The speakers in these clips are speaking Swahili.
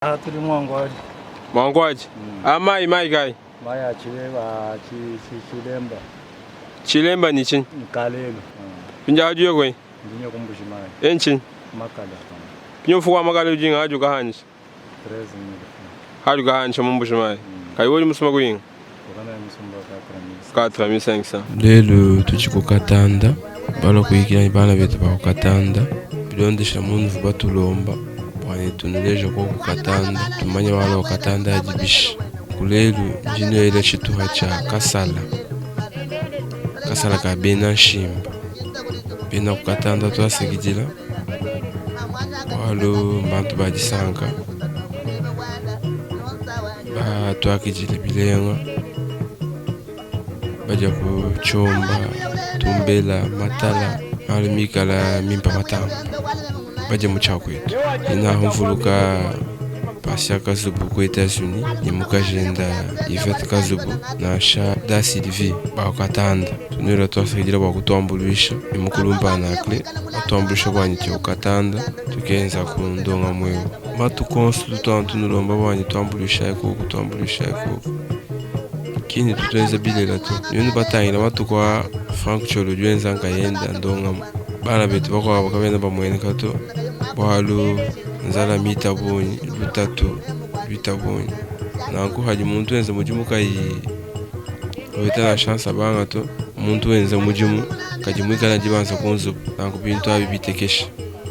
Tuli Mwangwaji. Mwangwaji? Mai kai? Mai a Chilemba. Chilemba ni chin? Kalelu. Pinja haju kwe? Ndinyo kumbushi mai. Enchin? Makala. Pinyo fuwa makala ujinga haju kahanji? 13 mili. Haju kahanji mumbushi mai? Kai woli musuma kuinga? Wakana musumba 4500. Lelo tuchiko katanda. Balo kuikira bana betu ba katanda. Bilondesha mundu batulomba. Wani tunuleje kwa kukatanda, tumanya wala wakatanda ajibishi. Kulelu njino ile chituha cha Kasala ka bena shimba. Bena kukatanda tuwasekijila. Walo mbantu bajisanka. Tuwakijile bilenga. Baja kuchomba, tumbela, matala, malumika la mimpa matamba. Baje muchako kwetu ina humfuluka Pasha Kazubu kwa Etats-Unis ni mukajenda Yvette Kazubu na Sha da Sylvie bakatanda tunira twasigira bakutwambulisha ni mukulumba nakle atwambulisha bwanyityo katanda tukenza kundonga mwewe matu konstu tunulomba bwanyi twambulisha ko kutwambulisha ko kini tutweza bilela tu yoni batayina matu kwa Frank Cholo dwenza nkayenda ndonga bana betu bakwa bakabenda bamwene kato bwalo nzala mita bonyi lutatu bitabonyi nanku haji muntu wenza mujimu kai weta na chance abanga to muntu wenza mujimu kajimu kana jibanza kunzu nanku bintu abibitekesha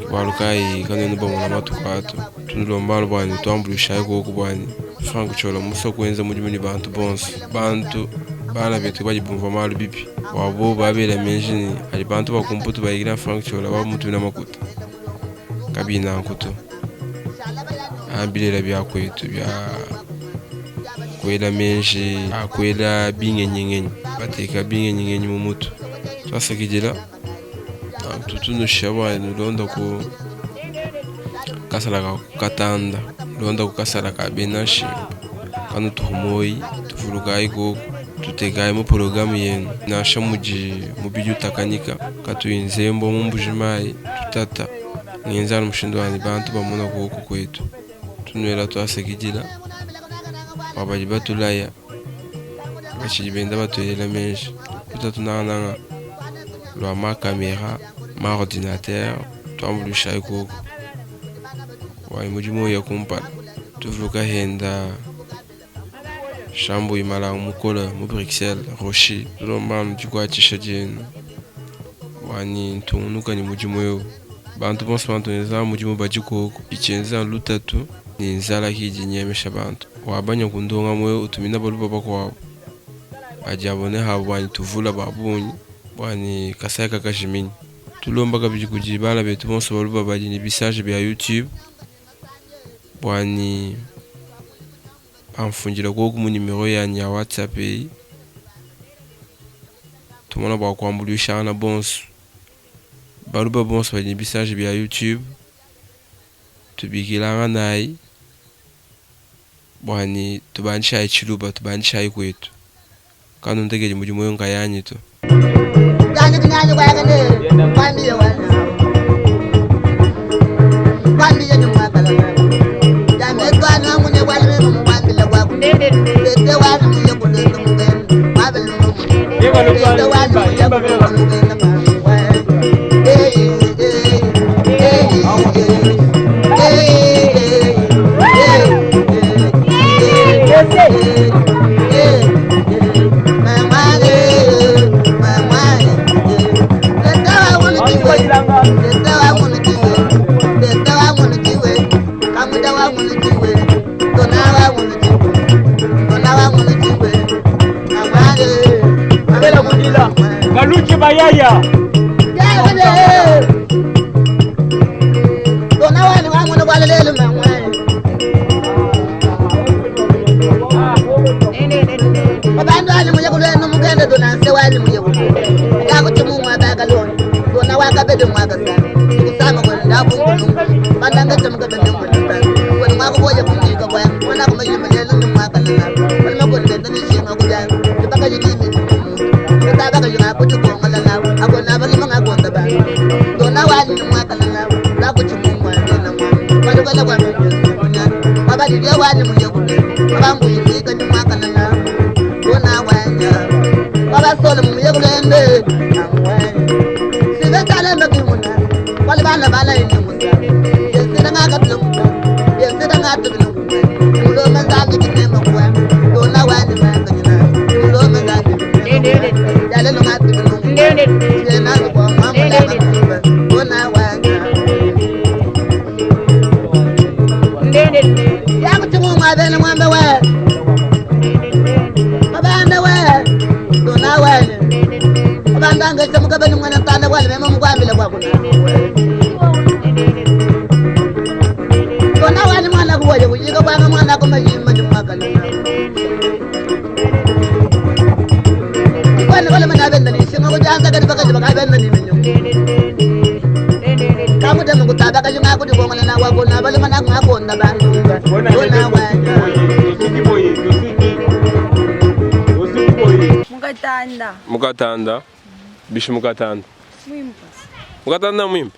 bwalo kai kanene bamuna matu kwato tunulombalo bwani twambulisha ko kubwani Frank Cholo muso kwenza mujimu ni bantu bantu bana betu bajibumva malu bibi wabo babela menjini ali bantu bakumputu bayigira Frank Cholo ba mutu na makuta kabina nkuto ambilela bya kwetu bya kwela menji akwela bingenyengenye bateka bingenyengenye mu mutu twasakijela tutunu shawa nulonda ku kasala ka katanda londa ku kasala ka benashi kanu tumoyi tufuluka iko tuteka mu programu yenu na shamuji mu biju takanyika katuyinzembo mu mbujimai tutata ngenzana mushindo wani bantu bamuna kuko kwetu tunwela twasekijila wabaji batulaya bachibenda batulela menshi tutunanga lwa ma caméra ma ordinateur twambulisha iko wa imujimo ya kumpala tuvuka henda shambo imala mukola mu Bruxelles Rocher lomba mjukwa chishajeni wani tunuka ni mujimo yo bantu bonse bantu neza mujimu bajiko ichenza lutatu ni nzala hiji nyemesha bantu wabanya kundonga mwe utumina baluba bakwa ajabone habwani tuvula babunyi bwani kasaka kashimini tulomba kabijikuji bala betu bonse baluba baji ni bisage bya YouTube bwani amfunjira ko ku numero ya WhatsApp tumona ba kwambulisha na bonse baluba bonse bali bisage bya YouTube tubikilanga nayi bwani tubanisha ichiluba tubanisha ikwetu kanu ntegeje mujimo yonka yanyito kandi kinyaje kwagane kwandi yawana kwandi yenyu mwakala dame twana munye kwalime mu kwandi la kwa kunde te wani munye kunde mungene mabelu munye yeba lo kwa yeba vela Kaluchi bayaya dona wani wangu na walele mangwe babandu ali muje kuleno mugende dona se wani muje kuleno yako timu mwabaga loni dona waka bede mwaga sana kusama kwa ndabu bandanga tamuka bede mwaga kwa mwako boje kumjika kwa wana kwa majina mjelo mwaga na kwa mwako ndenda ni shinga kuja tupaka jidini tutaga kujuna kutuko ngala abona bali manga konda ba dona wani mwaka na la kuchimu mwa na mwa kwa kwa dia wani mu yekule bambu yiki kan makana na dona wanya baba solo mu yekule ende amwani sibe kala na bimuna wala bana bala inde musa yesida ngaka tulumu yesida ngaka tulumu mulo manzabi kitema kwa dona wani makana mulo manzabi yale no ngati tulumu yena kwa mama na dona wanya ya kutumu mabene mwambe we mabande we dona wanya abandanga cyo mugabane mwana tanda wale mema mugwambile kwa kuna dona wanya mwana kuwaje kujiga kwa mwana ko majima jumakala kwana wale mana benda ni sima kujanga kadi bakaje bakabenda ni menyo kamu temu kutabaka junga kudi kwa mwana wa kuna bale mana ngakonda bantu dona wanya Mukatanda. Bicho mukatanda. Mwimpa. Mukatanda mwimpa.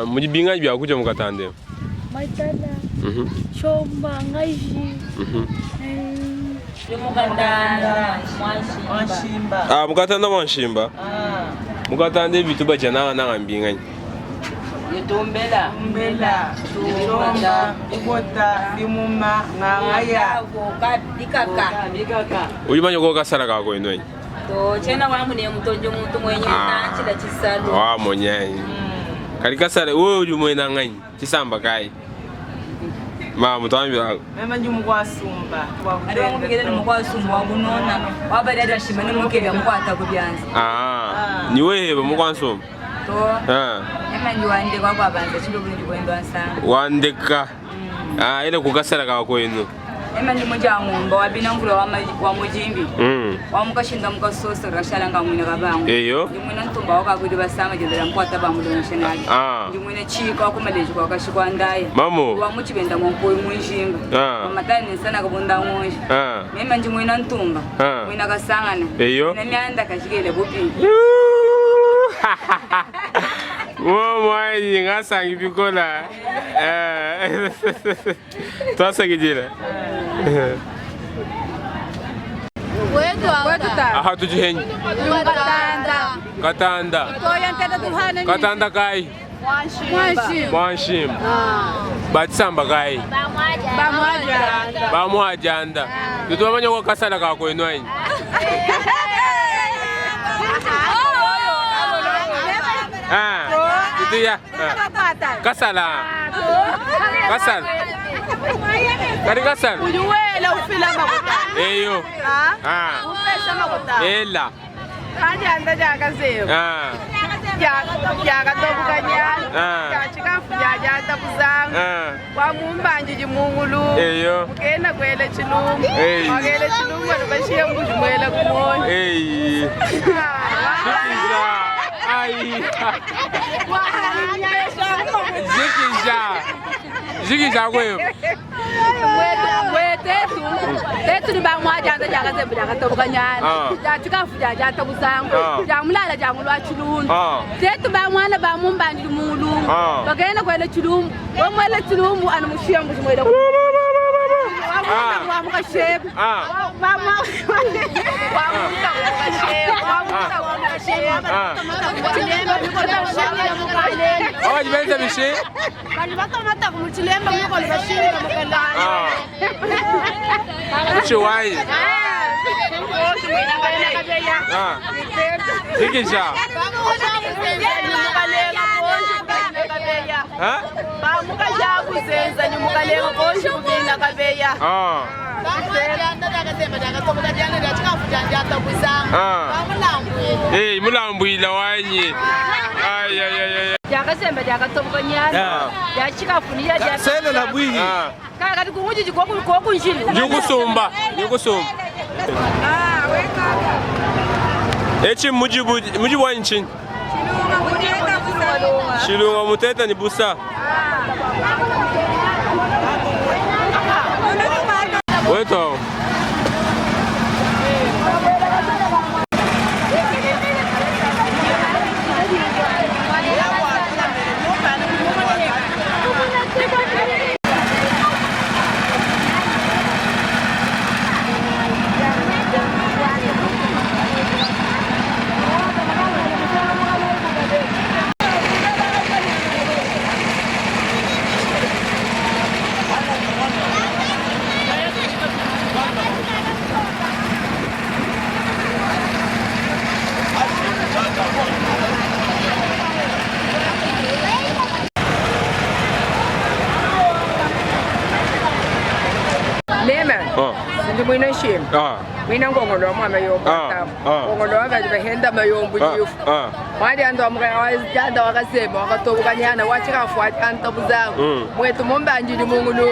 Mujibinga bya kuja mukatande. Maitala. Chomba ngaishi. Mukatanda mwanshimba. Mukatanda mwanshimba. Mukatande bitu bajana na ngambinga. Yitumbela mbela chomba ibota limuma ngangaya dikaka Ulimanya ko kasara ka ko ino. to chena wangu ni mtonjo muntu mwenye ndanchi chisalo Monyai. Kali kasara wewe ulimwena ngani chisamba kai. Mutambi mema njumu kwa sumba ari wangu bigeze mu kwa sumba wabunona wabari adashima ni mukebe mukwata kubyanza ni wewe mu kwa sumba to ema ndi wande kwa banza chilo buli kwendo ansanga wandeka ile kukasara ka ko ino ema ndi moja ngomba wabina ngula wa mujimbi wamukashinda mukasosa rashalanga mwina kabangu eyo ndi mwina ntumba wakagudi basama jendera mkwata bamudona shenali ndi mwina chika wakumaleji kwa kashikwa ndaye mamo wamuchibenda mwankoyi mwishinga mamatani sana kabunda mwisha ema ndi mwina ntumba mwina kasangana eyo na myanda kashikele bupi Mwai ngasangi bikola Tosa kijira Aha tujihenyi Katanda Katanda kai Mwanshim Batisamba kai Bamwajanda Tutuwa manya kwa kasala kako inuanyi itu ya kasala kari kasal ujuwela ufila makuta eyo upesha makuta ela kajanda jakaseo jakatobukanyana jachikafu jajata kuzanga wamumbanjiji mungulu eyo mukenda kwele chilungu wakele chilungu alubashiye mkujumwela kumoni Ai. Zikisha wewe. Tetu ni bangwa janda jaga zebu jaga tobukanyana. Jachika fuja jata busangu. Jamulala jamulwa chilungu. Tetu bangwa na bamumbandi mulu. Bagenda kwele chilungu. Wamwele chilungu anamushia mujumwela. Wamuka shebu. Wamuka shebu. Oh, jibenza bishi. Kalibaka mata kumuchilemba muko libashini kamukandana. Uchiwai. Zikisha. Bamuka shabu zenza nyumukalenga konshi kubina kabeya. Mulambwila wanyi. Ay ay ay. Jakasemba jakatobukanyana. Jachikafunia jata. Sele la bwihi. Kati kunguji jikoku kunjili. Jukusumba. Echi mujibu wa nchi. Shilunga muteta ni busa. Weto. Mema. Ndi mwina shimba. Mwina ngongolo wa mayombo tamu. Ngongolo wa bahenda mayombo yifu. Wali ando amukaya wazijanda wakasema wakatobukanyana wachikafuati antabuzangu. Mwetu momba njili mungulu.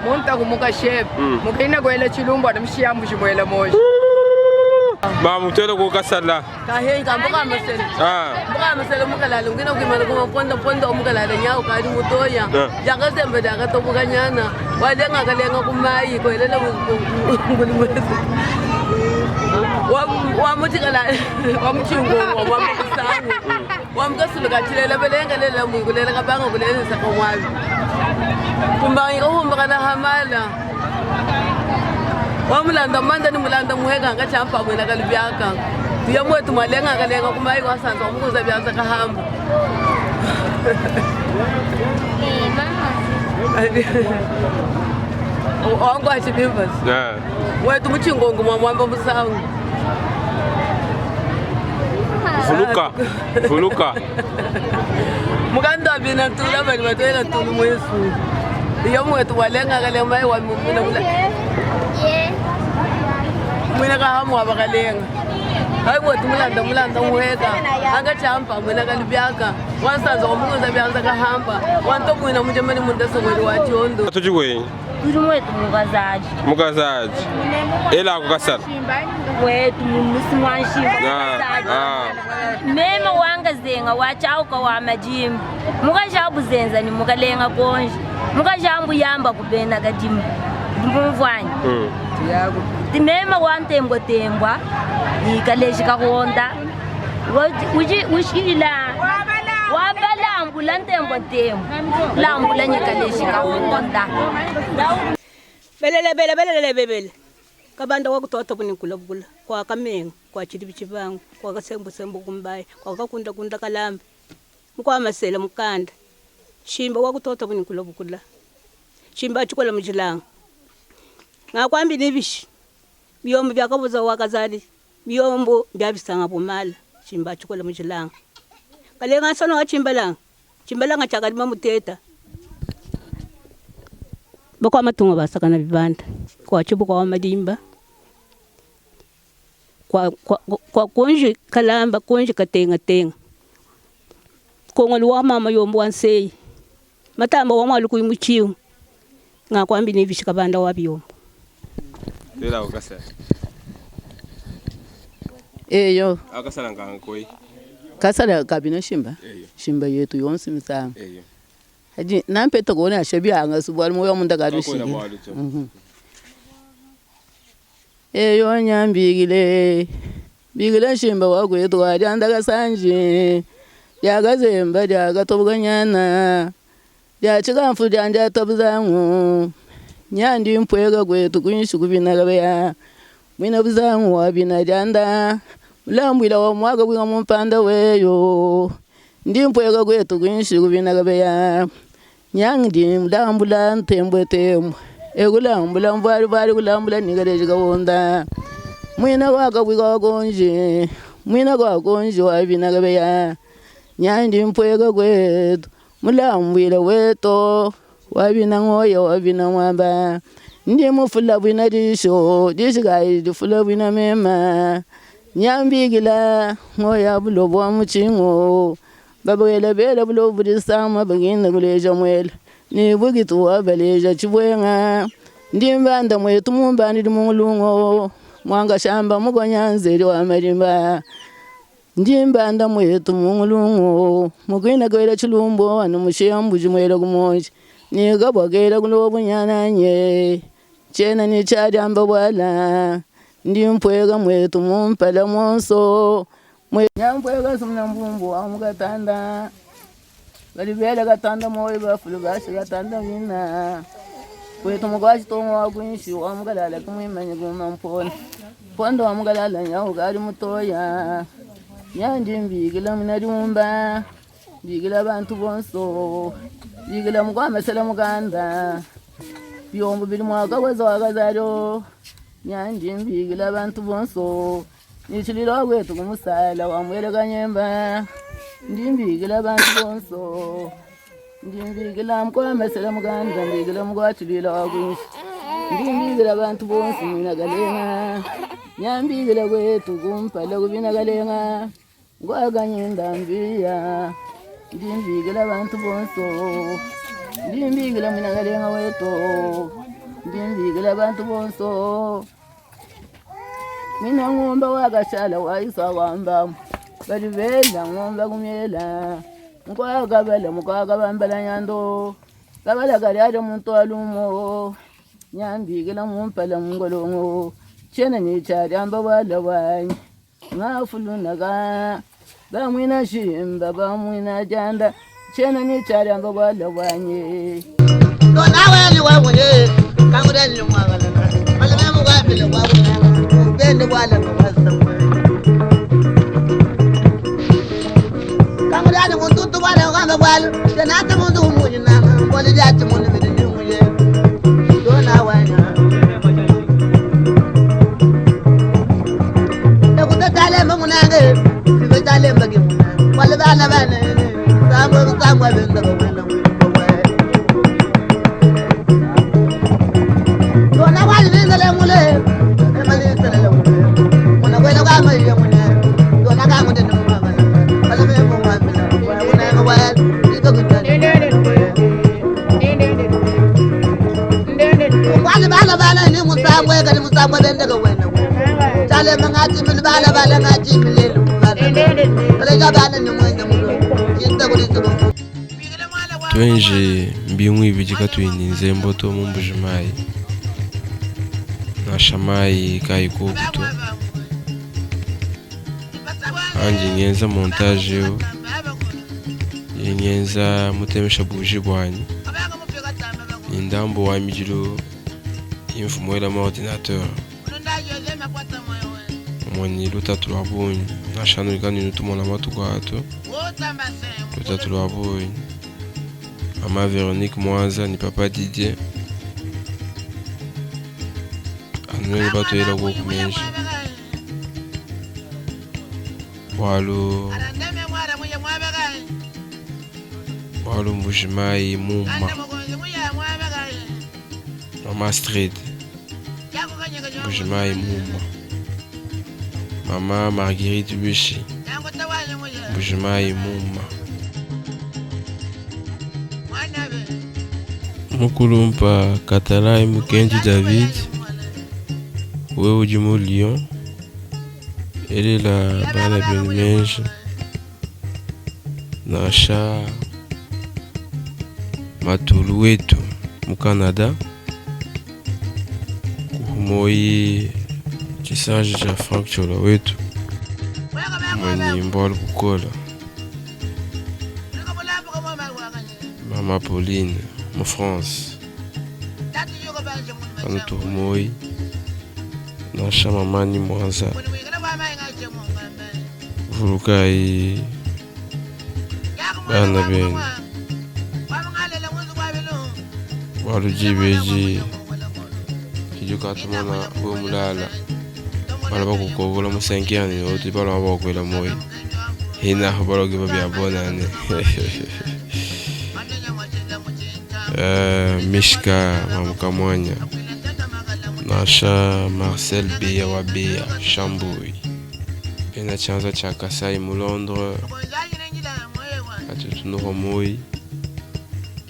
Munta kumuka shep. Mukina kwele chilumbu adamshiyambu shimwela moji. Ba mutelo ko kasala. Kahenga mbuka masele. Mbuka masele mukalala ngina ukimana kuma ponda mukalala nyao kadi mutoya. Jakazembe dakatobukanyana. Walenga kalenga kumayi kwelela ngulumwezi. Wamutikala wamuchingo wamukusangu. Wamukasuluka chilela belenga lela mukulela kabanga kulela sakamwabi. Kumbangi kahumba kana hamala. Wamulanda manda ni mulanda muhega ngachampa mwena kalibyaka. Tuya mwetu malenga kalenga kumayi kwasanza wamukuza byanza kahamba. Wangu achibimba. Wetu muchingongo mwamba musangu. Fuluka. Muganda bina tula bali batwela tulu mwesu. Iyo mwetu walenga kalenga mai wa mumina mula. Mwina kahamu abakalenga. Hayi mwetu mulanda muheka. Anga champa mwina kalibyaka. Wansanza wamukuza byanza kahamba. Wanto mwina mujemani mundaso mweli wa chondo. Atujwe. Mwetu mukazaji. Ela kukasala. Mwetu musimwanshimba. Mema wanga zenga wachauka wa majimba. Mukashabu zenza ni mukalenga konji. Mukashambu yamba kubena kadimba. Mvwanyi. Timema wantembwa. Ikaleshi kahonda. Ushila. Wabalambula ntembo. Lambula nyikaleshi kahonda. Belele. Kabanda wakutota kunikula kwa kamenga kwa chidibichi bangu kwa kasembo kumbaye kwa kakunda kalambe mukwa masela mukanda chimba wakutota kunikula chimba chikola mujilanga ngakwambi nibishi biyombo byakabuza wakazali biyombo byabisanga bomala chimba chikola mujilanga kalenga sono wa chimbalanga chakalima muteta bakwa matunga basakana bibanda kwa chibu kwa madimba kwa konji kalamba konji katenga kongolo wa mama yombo wansei matamba wa mwalu kuimuchiu ngakwambi nibishika banda wa biyombo Ela ukasala. Eyo Akasala ngankoi. kasala kabina shimba yetu yonsi misanga haji nampeta kuona ashabia anga subwali moyo mundagarushi eyo nyambigile shimba wakwetu ajanda sanje yagazemba jagatobuganyana jachikamfu janja tabuzangu nyandi mpwega kwetu kunyishu kubinagabeya mwina buzangu wabina janda mulambwila wa mwaga bwinga mumpanda weyo ndi mpwega kwetu kunyishu kubinagabeya nyandi mulambula ntembwe egulambula mbali kulambula nigaleje gawonda mwina wakabwiga wagonje wabinagabeya nyandi mpwega kwetu mulambwila weto wabina ngoya wabina mwamba ndi mufula bwina dishigayi difula bwina mema nyambigila ngoya bulobo wa muchingo babwela bela bulobo disama bagina kuleja mwela ni bugitu wabaleja chibwenga ndimbanda mwetu mumbandi mungulungo mwanga shamba mugonyanzeri wa marimba ndimbanda mwetu mungulungo mugina kwela chilumbo anu mushiyambu jimwela kumonji ni gabagela kulobu nyananye chena ni chadamba bwala ndimpwega mwetu mumpala monso nyampwega sumna mbumbu wa mugatanda balibela gatanda moyo bafulu bashi gatanda wina kwetu mugwashi tomo wagunshi wa mugalala kumwimanye gumampona pondo wa mugalala nyawo gali mutoya nyandi mbigila munariumba mbigila abantu bonso mbigila mugwamesela muganda byombo bili mwaka weza wagazalo nyandi mbigila abantu bonso nichililo kwetu kumusala wamwela nyemba ndimbigila abantu bonso ndimbigila mkwamesela muganda mbigila mugwachililo wagunshi Ndimbigira abantu bonse minagalenga nyambigira kwetu kumpala kubinagalenga ngwaganye ndambiya ndimbigira abantu bonso ndimbigira minagalenga wetu ndimbigira abantu bonso mina ngomba wakashala waisa wamba bali vela ngomba kumyela mkwagabala mkwagabambala nyando kabala kaliade muntu alumo nyambigila mumpala mungolongo chena ni chari amba wala wany ngafulunaga bamwina shimba bamwina janda chena ni chari amba wala wanye dona wali wawe kangudani mwagala wala memu wabile wawe bende wala kwasa kangudani muntu wala wanga wala tena muntu mujina wala jati muntu bidini muje dona wanya ekutale munange sibetale mbagi munange wala bana bana sambo benda bana dona wali bindale mule emali tele mule muna kwela kwa mai mune dona ka ngode no mama wala me mo mama muna ko wala iko kutale wala bala bala ni musabwe ka ni musabwe benda ko wena tale mangati min bala bala ngati milelu wala ga bana ni mwenda mulo kinta ko diso twenje mbimwe bijika twininze mboto mumbujimai nashamai kaiko kuto anje nyenza montage yo yenyenza mutemesha buji bwanyi indambo wa mijiro infumwela ma ordinateur mwani lutatu lwabunyi nashanulika nutumona matuko ato lutatu lwabunyi Mama Véronique Mwanza ni papa Didier anwe bato yela ko kumenji walo mbujimai mumma Mama Street mbujimai mumma Mama Marguerite Bishi mbujimai mumma Mukulumpa Katalai Mukendi David wewe jimu Lyon ele la bana benmenje nasha matulu wetu mu Canada kumoyi chisange cha Frank Chola wetu mwenye mbolo kukola Mama Pauline en France anutu moi na chama mani Mwanza vulukai bana ben walujibeji kijuka tumona bomulala bala bakukobola mu 5 ans oti bala bakwela moi hina bala giba bya bonane Mishka Mamukamwanya Nasha Marcel Bia wa Bia Chambouy Ena chanza cha Kasai mu Londres atutunuho moi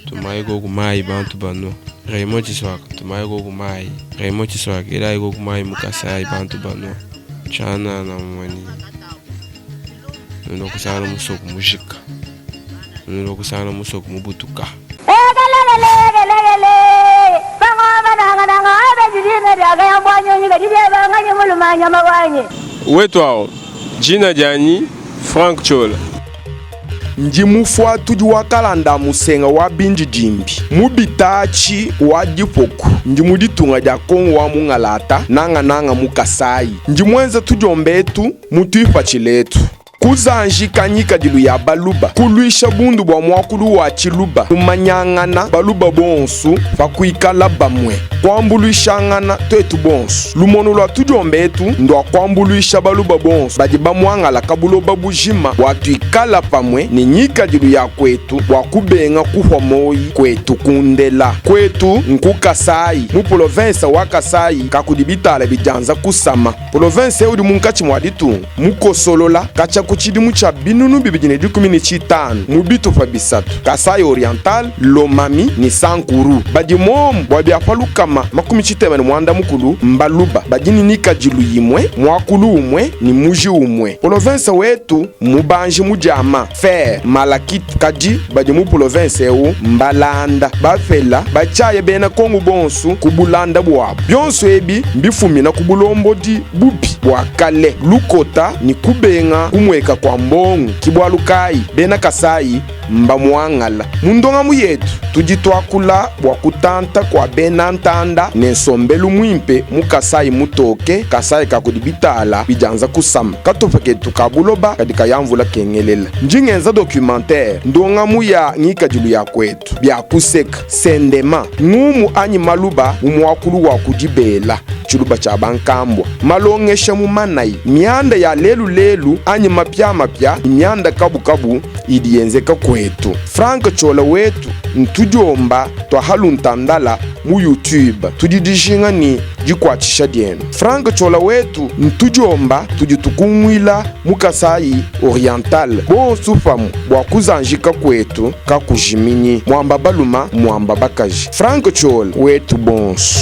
tumayigo kumai bantu bano Raymond Chiswaka tumayigo kumai Raymond Chiswaka ila igo kumai mu Kasai bantu bano chana na mwani nuno kusana musoku mujika nuno kusana musoku mubutuka Wetwao jina jani Frank Chola Nji mufwa tuji wakalanda musenga wa binji jimbi mubitachi wa dipoku nji muditunga dia Kongo wa mungalata nanga mukasai nji mwenza tujombetu mutuipa chiletu kuzanjika nyika dilu ya baluba kuluisha bundu bwa mwakulu wa chiluba kumanyangana baluba bonsu fakuikala bamwe kwambuluishangana twetu bonsu lumono lwa tujombetu ndwa kwambuluisha baluba bonsu badi bamwangala kabuloba bujima watuikala pamwe ni nyika dilu ya kwetu wakubenga kuhwa moyi kwetu kundela kwetu nkukasai mu province wa Kasai kakudibitala bijanza kusama province udi munkachi mwaditu mukosolola kacha kuchidimu cha binunu bibijine 15 mubitu fa bisatu Kasai Oriental Lomami ni Sankuru badi mom bwabi afalukama makumi chitemani mwanda mukulu mbaluba badini nika jilu yimwe mwakulu umwe ni muji umwe province wetu mubanji mujama fer malakit kaji badi mu province eu mbalanda bafela bachaye bena kongu bonsu kubulanda bwabo byonso ebi mbifumina kubulombo di bubi bwakale lukota ni kubenga kumweka kwa mbongo kibwalukai bena Kasai mbamwangala mundonga muyetu tujitwakula bwakutanta kwa bena ntanda nensombelu mwimpe mu Kasai mutoke Kasai kakudibitala bijanza kusama katofeketu kabuloba kadika yamvula kengelela njingenza documentaire ndonga muya ngika jilu ya kwetu byakuseka sendema ngumu anyi maluba umwakulu wa kujibela chiluba cha bankambwa malongesha mumanai mianda ya lelu anyi mapya mianda kabu idienzeka kwetu Frank Chola wetu ntujomba twahaluntandala mu YouTube tudidishinga ni jikwachisha dienu Frank Chola wetu ntujomba tujitukumwila mu Kasai Oriental bonsu famu bwakuzanjika kwetu kakujiminyi mwamba baluma mwamba bakaji Frank Chola wetu bonsu